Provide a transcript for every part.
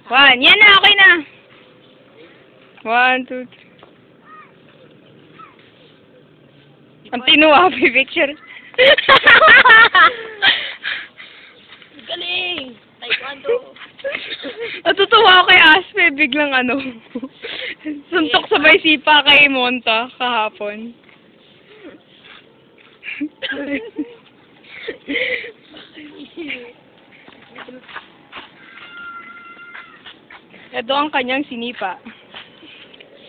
One. Yan na, okay na. 1, 2, 3. Ang tinuwa, picture. Galing! Taekwondo! Natutuwa ako kay Aspe, biglang suntok sabay sipa kay Monta kahapon. Ito ang kanyang sinipa.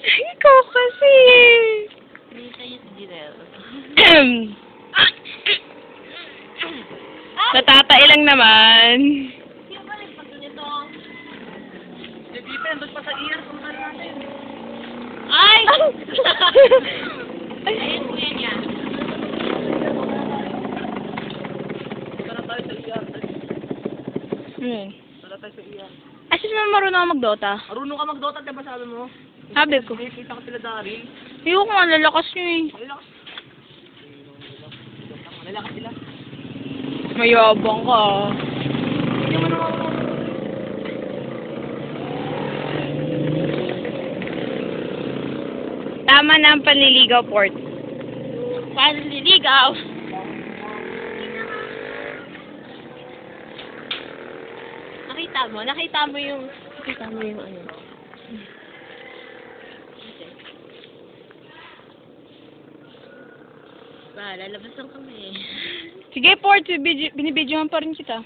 Ikaw kasi! Lisa yung dinero. Natatai lang naman. Yung balik pag ganito. Hindi pa, nandun pa sa ear. Kung ano natin. Ay! Ayun po yan yan. Tara tayo sa ear. Tara tayo sa ear. Asis mo marunong ako mag-Dota? Marunong ka mag-Dota, diba sabi mo? Sabi ko. Kita ko sila Daryl. Ayoko nga, lalakas nyo eh. Malalakas sila. Mayabang ka. Hindi mo naman. Tama na ang panliligaw, Port. Panliligaw! Nakita mo yung ano. Ba, lalabas lang kami. Sige, Port, binibidyohan pa rin kita.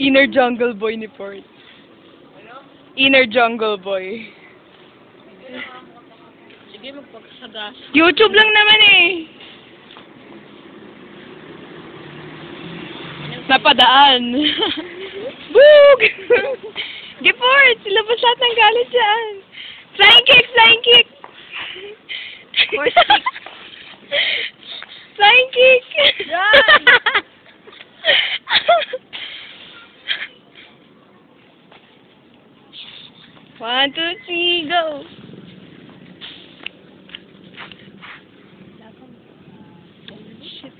Inner jungle boy ni Port. Inner jungle boy. Sige, magpagsagas. YouTube lang naman eh. Napadaan. Boog! Geport! Silabas lahat ng galit dyan. Flying kick! Flying kick! Flying kick! Yan! One, two, three, go! Shit.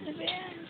Ano ba yan?